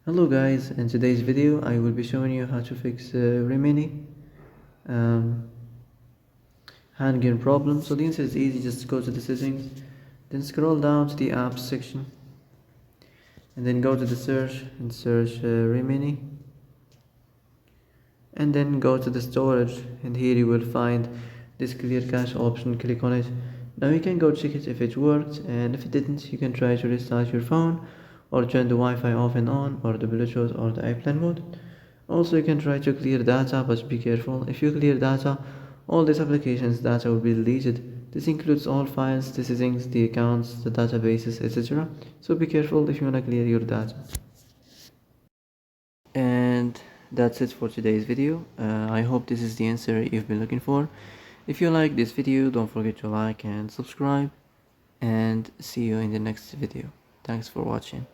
Hello guys, in today's video I will be showing you how to fix Remini um, handgun problem. So the answer is easy, just go to the settings, then scroll down to the apps section and then go to the search and search Remini, and then go to the storage, and here you will find this clear cache option. Click on it. Now you can go check it if it worked, and if it didn't you can try to restart your phone or turn the Wi-Fi off and on, or the Bluetooth or the airplane mode. Also you can try to clear data, but be careful. If you clear data, all these applications data will be deleted. This includes all files, the settings, the accounts, the databases, etc. So be careful if you want to clear your data. And that's it for today's video. I hope this is the answer you've been looking for. If you like this video, don't forget to like and subscribe, and see you in the next video. Thanks for watching.